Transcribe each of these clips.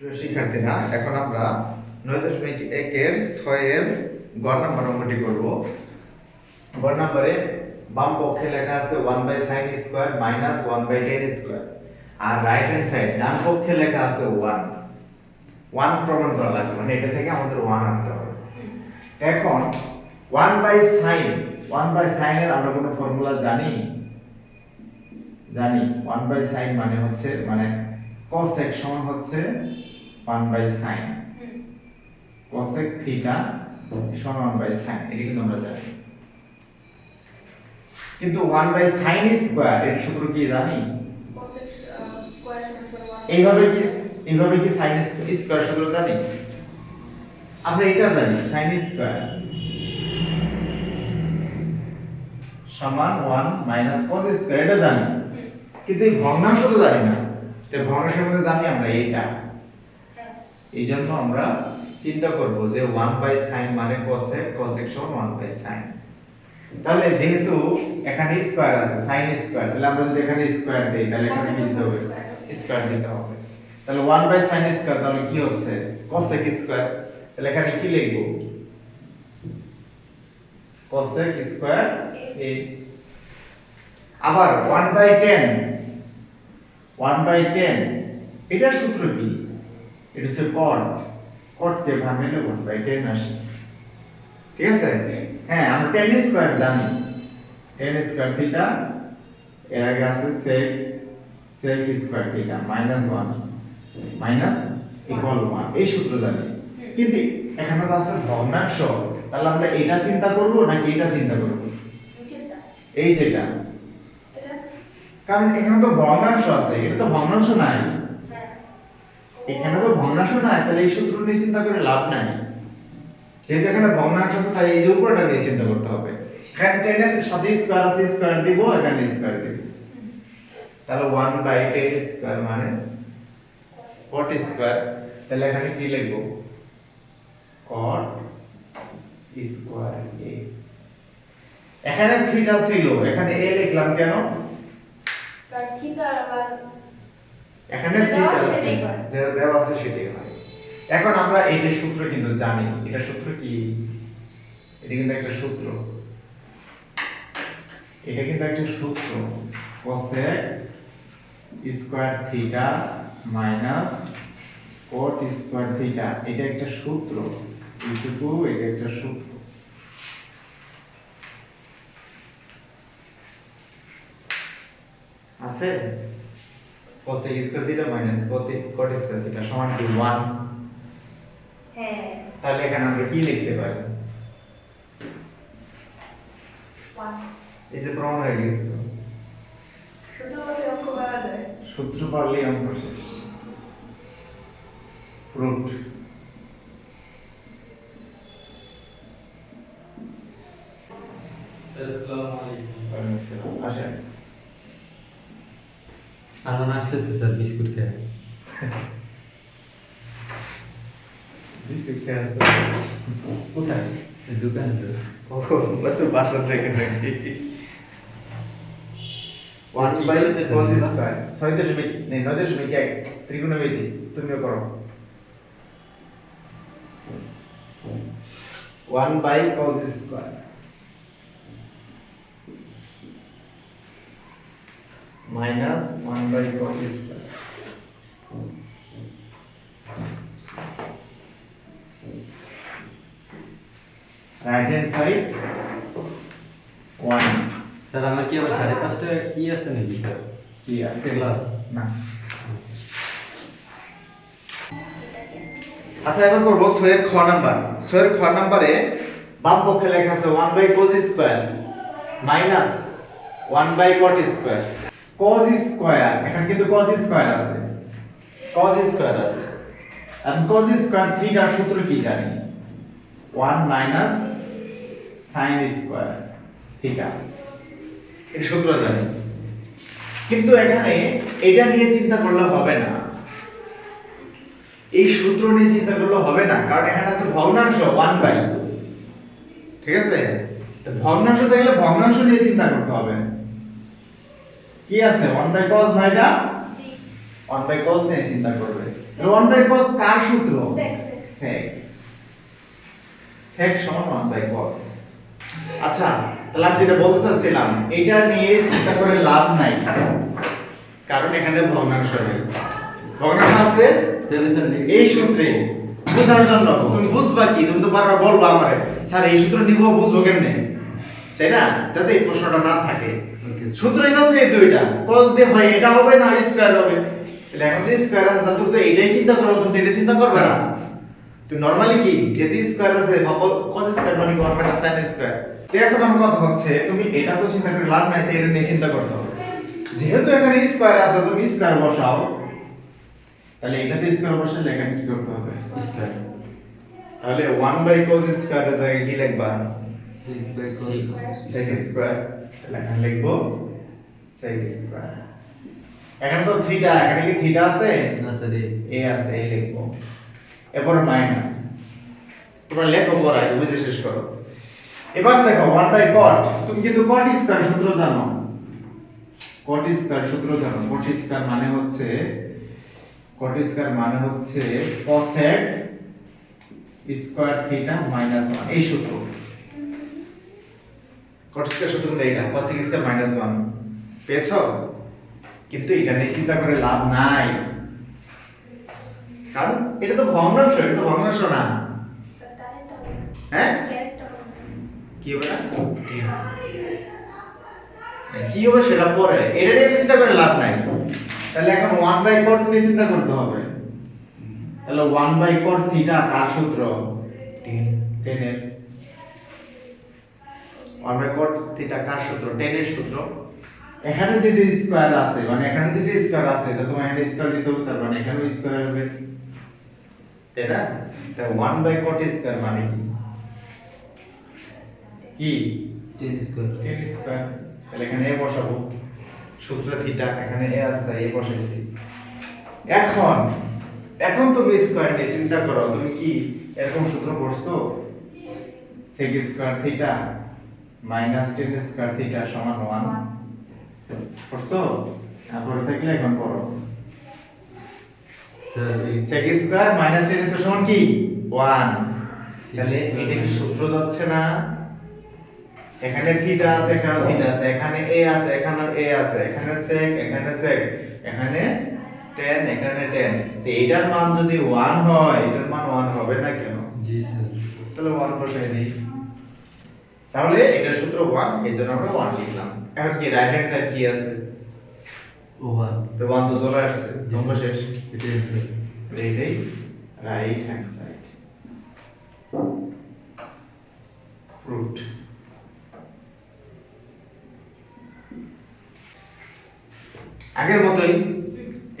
প্রিয় শিক্ষার্থীরা, এখন আমরা 9.1 এর 6 এর গড় নাম্বার অঙ্কটি করব। গড় নাম্বারে বাম পক্ষে লেখা আছে 1/sin square minus 1/tan square, আর রাইট হ্যান্ড সাইড ডান পক্ষে লেখা আছে 1 প্রমাণ করা লাগবে, মানে এটা থেকে আমাদের 1 আনতে হবে। এখন 1/sin এর আমরা কোনো ফর্মুলা জানি? 1/sin মানে হচ্ছে cosec সমান হচ্ছে 1/sin, cosec থিটা সমান 1/sin, এটা কিন্তু আমরা জানি। কিন্তু 1/sin স্কয়ার এর সূত্র কি জানি? cosec স্কয়ার সমান 1। এইভাবে কি sin স্কয়ার সূত্র জানি? আমরা এটা জানি, sin স্কয়ার সমান 1 মাইনাস cos স্কয়ার, এটা জানি। কিন্তু এই ভগ্নাংশ তো জানি না। তো ভগ্নাংশের মধ্যে জানি আমরা এইটা। এই জন্য আমরা চিন্তা করব যে 1/sin মানে cosec, cosec সমান 1/sin। তাহলে যেহেতু এখানে স্কয়ার আছে, sin স্কয়ার, তাহলে আমরা যদি এখানে স্কয়ার দেই তাহলে এখানে কি দিতে হবে? স্কয়ার দিতে হবে। তাহলে 1/sin স্কয়ার তাহলে কি হচ্ছে? cosec square. তাহলে এখানে কি লিখব? cosec square a। আবার 1/10 এটার সূত্র কি? এটা হচ্ছে cot কে ভাঙলে 1/10 আসে। ঠিক আছে? হ্যাঁ, আমরা tan স্কয়ার জানি, tan স্কয়ার থিটা এর আগে আছে sec square theta minus 1 minus equal 1, এই সূত্র জানি। কিন্তু এখানে তো আছে ভগ্নাংশ, তাহলে আমরা এটা চিন্তা করব নাকি এটা চিন্তা করব? এই যেটা, কারণ এখানে তো ভগ্নাংশ আছে, এটা তো ভগ্নাংশ নাই। এখানে তো ভগ্নাংশ নাই, তাহলে এই সূত্র নিয়ে চিন্তা করে লাভ নাই। যেহেতু এখানে ভগ্নাংশ আছে তাই এই যে উপরটা নিয়ে চিন্তা করতে হবে। এখানে tan এর সাথে স্কয়ার আছে, স্কয়ার দিব, এখানে স্কয়ার দিব। তাহলে 1/10 স্কয়ার মানে cot স্কয়ার। তাহলে এখানে কি লিখব? cot square a। এখানে থিটা ছিল, এখানে a লিখলাম কেন? কারণ থিটা আবার এখানে থিটা আছে, যেটা দেওয়া আছে সেটাই হয়। এখন আমরা এইটার সূত্র কিন্তু জানি। এটা সূত্র কি? এটা কিন্তু একটা সূত্র, cosec square theta minus cot square theta, এটা একটা সূত্র। এইটুকু এটা একটা সূত্র। আছে cosec square theta minus cot square theta সমান কি 1? হ্যাঁ, তাহলে এখানে আমরা কি লিখতে পারি? 1 এই যে প্রমাণ হয়ে গেছে। শুধু অঙ্ক করা যায়। সূত্র পারলেই অঙ্ক শেষ, প্রুফড। আসসালামু আলাইকুম। আসেন। আমার আসতেছে স্যার, বিস্কুট খেয়ে। কোথায়? দোকানে তো। বাসা থেকে নাকি? 1/cos স্কয়ার 9.1 ত্রিকোণমিতি তুমিও করো। 1/cos square minus 1/cos square. Right hand side 1। Sir আমার কি আবার 5:30 কি আছে নাকি স্যার? কি আছে? ক্লাস না। আচ্ছা, এবার করব 6 এর খ নাম্বার। 6 এর খ নাম্বারে বাম পক্ষে লেখা আছে 1/cos square minus 1/cot square. cos square, এখানে কিন্তু cos স্কয়ার আছে, আর cos স্কয়ার থিটার সূত্র কি জানি? 1 মাইনাস sin স্কয়ার থিটা, এর সূত্র জানি। কিন্তু এখানে এটা নিয়ে চিন্তা করলে হবে না, এই সূত্র নিয়ে চিন্তা করলে হবে না, কারণ এখানে আছে ভগ্নাংশ 1/, ঠিক আছে? তো ভগ্নাংশ থাকলে ভগ্নাংশ নিয়ে চিন্তা করতে হবে। কি আছে 1/cos না, এটা 1/cos নিয়ে চিন্তা করবে। 1 বাই cos কার সূত্র sec sec sec সমান 1 বাই cos আচ্ছা তাহলে আমি যেটা বলতে চাচ্ছিলাম এটা নিয়ে চিন্তা করে লাভ নাই কারণ এখানে ভগ্নাংশ নেই ভগ্নাংশ আছে তাহলে স্যার এই সূত্রে বোঝার জন্য তুমি বুঝবা কি তুমি তো বারবার বলবা আমারে স্যার এই সূত্র নিব বুঝবো কেমনে তাই না যাতে এই প্রশ্নটা না থাকে সূত্রই হচ্ছে এই দুইটা cos দিয়ে হয় এটা হবে না স্কয়ার হবে তাহলে এখন যে স্কয়ার আছে তুমি তো এইটাই চিন্তা করো তুমি তো এটা চিন্তা করবে না তুমি নরমালি কি যদি স্কয়ার আছে ভাবো cos স্কয়ার মানে 1 মাইনাস sin স্কয়ার তো এখন আমার কথা হচ্ছে তুমি এটা তো চিন্তা করে লাভ নাই তো এটা নিয়ে চিন্তা করতে হবে যেহেতু এখানে স্কয়ার আছে তুমি স্কয়ার বসাও তাহলে এটাতে স্কয়ার বসালে এখানে কি করতে হবে স্কয়ার তাহলে 1 বাই cos স্কয়ার এর জায়গায় কি লিখবা sec by cos sec square তাহলে এখানে লিখবো sec স্কয়ার এখানে তো থিটা এখানে কি থিটা আছে না স্যার এ আছে এই লিখবো এরপর মাইনাস তোমরা লেখো পড়া বুঝে শেষ করো এবার দেখো 1 বাই cot তুমি কিন্তু cot স্কয়ার সূত্র জানো cot স্কয়ার সূত্র জানো cot স্কয়ার মানে হচ্ছে cot স্কয়ার মানে হচ্ছে cosec স্কয়ার থিটা মাইনাস 1 এই সূত্র cot স্কয়ার সূত্র নেই এটা cosec স্কয়ার মাইনাস 1 পেয়েছো কিন্তু এটা নিয়ে চিন্তা করে লাভ নাই কারণ এটা তো ভগ্নাংশ না হ্যাঁ কি হবে না কি হবে সেটা পরে এটা নিয়ে চিন্তা করে লাভ নাই তাহলে এখন 1 বাই cot নিয়ে চিন্তা করতে হবে তাহলে 1 বাই cot থিটা কার সূত্র 10 এর 1 বাই cot থিটা কার সূত্র 10 এর সূত্র এখানে যদি স্কয়ার আছে মানে এখানে যদি স্কয়ার আছে তাহলে তোমার এখানে স্কয়ার দিতে হবে তার মানে এখানেও স্কয়ার হবে তাই না তাহলে 1 বাই cot স্কয়ার মানে কি 10 স্কয়ার 10 স্কয়ার তাহলে এখানে a বসাবো সূত্র থিটা এখানে a আছে তাই a বসাইছি এখন তুমি স্কয়ার নিয়ে চিন্তা করো তুমি কি এরকম সূত্র পড়ছো sec square theta minus 10 square theta সমান 1 পড়ছো তারপরে থাকলে এখন পড়ো স্যার এই sec স্কয়ার মাইনাস 10 স্কয়ার সমান কি 1 তাহলে এটা কি সূত্র যাচ্ছে না এখানে থিটা আছে এখানে থিটা আছে এখানে a আছে এখানে a আছে এখানে sec এখানে sec এখানে tan এখানে tan তো এটার মান যদি 1 হয় এটার মান 1 হবে না কেন জি স্যার তাহলে 1 বসাই দেই তাহলে এটার সূত্র 1 এর জন্য আমরা 1 লিখলাম এখন কি রাইট হ্যান্ড সাইড কি আছে ওভার তো 1 তো চলে আসছে তোমরা শেষ এটাই স্যার এইটাই রাইট হ্যান্ড সাইড রুট আগের মতই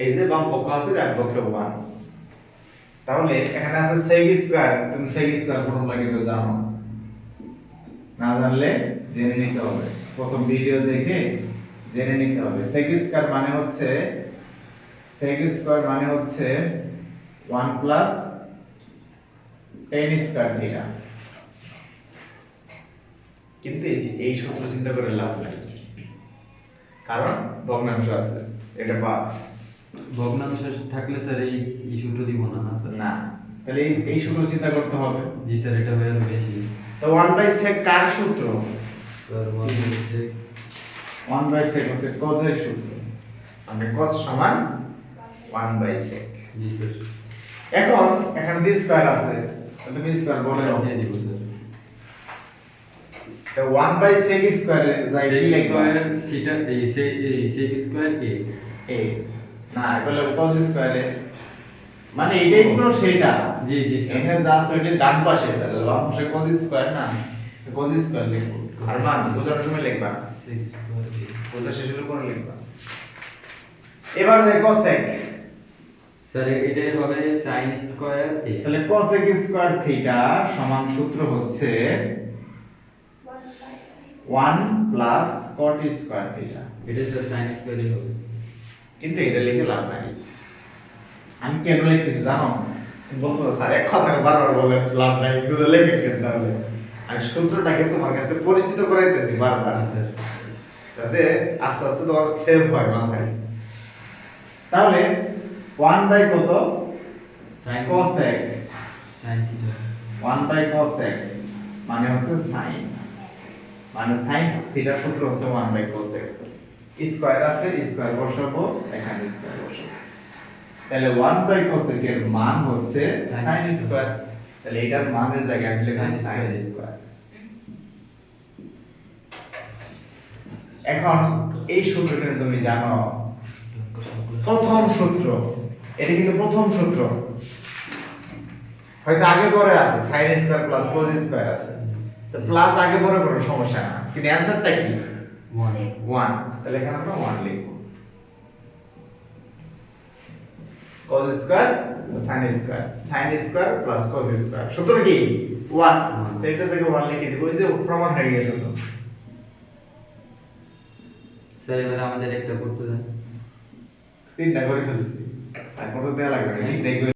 এই যে বাম পক্ষ আছে ডান পক্ষে 1 তাহলে এখানে আছে sec স্কয়ার তুমি sec স্কয়ার ফর্মুলা কিন্তু জানো না জানলে জেনে নিতে হবে প্রথম ভিডিও দেখে জেনে নিতে হবে sec স্কয়ার মানে হচ্ছে 1 প্লাস tan স্কয়ার থিটা কিন্তু এই সূত্র চিন্তা করে লাভ নাই কারণ ভগ্নাংশ আছে এটা বাদ ভগ্নাংশ থাকলে স্যার এই সূত্র দিব না না স্যার না তাহলে এই সূত্র চিন্তা করতে হবে জি স্যার এটা হয়ে যাবে বেশি তো 1 বাই sec কার সূত্র স্যার 1 হচ্ছে 1 বাই sec হচ্ছে cos এর সূত্র মানে cos সমান 1 বাই sec জি স্যার এখন এখানে দিয়ে স্কয়ার আছে তাহলে তুমি স্কয়ার বলে দাও দিয়ে দিব স্যার তো 1 বাই sec স্কয়ার এর জায়গায় কি লিখবা থিটা এই sec স্কয়ার a a না এটা হলো cos স্কয়ার এ মানে এটাই তো সেটা জি জি স্যার এখানে যা আছে ওইটা ডান পাশে তাহলে বাম পাশে cos স্কয়ার না cos স্কয়ার লিখবো আর মান বোঝানোর সময় লিখবা sec স্কয়ার a বোঝা শেষের পরে লিখবা এবার যে cosec স্যার এটাই হবে sin স্কয়ার a তাহলে cosec স্কয়ার থিটা সমান সূত্র হচ্ছে 1 প্লাস cot স্কয়ার থিটা এটা স্যার sin স্কয়ার a হবে কিন্তু এটা লিখে লাভ নাই আমি কেন লিখতেছি জানো বলবো স্যার এক কথা বারবার বলে লাভ নাই এগুলো লিখে কেন তাহলে আমি সূত্রটাকে তোমার কাছে পরিচিত করাইতেছি বারবার স্যার যাতে আস্তে আস্তে তোমার সেভ হয় মাথায় তাহলে 1 বাই কত sin cosec sin theta 1 by cosec মানে হচ্ছে sin, মানে sin থিটার সূত্র হচ্ছে 1 বাই cosec, স্কয়ার আছে স্কয়ার বসাবো, এখানে স্কয়ার বসাবো, তাহলে 1 বাই cosec এর মান হচ্ছে sin স্কয়ার, তাহলে এটার মানের জায়গায় আমি লিখব sin স্কয়ার। এখন এই সূত্র কিন্তু তুমি জানো, প্রথম সূত্র, এটা কিন্তু প্রথম সূত্র, হয়তো আগে পরে আছে sin square plus cos square আছে, তো প্লাস আগে পরে কোনো সমস্যা না, কিন্তু অ্যানসারটা কি 1, তাহলে এখানে আমরা 1 লিখব, cos square sin square, sin square plus cos square, সূত্র কি 1, তো এটা থেকে 1 লিখে দিব, এই যে প্রমাণ হয়ে গেছে তো। স্যার এবারে আমাদের একটা করতে দেন। তিনটা করে ফেলছি, তারপর তো দেয়া লাগবে না, তিনটাই করে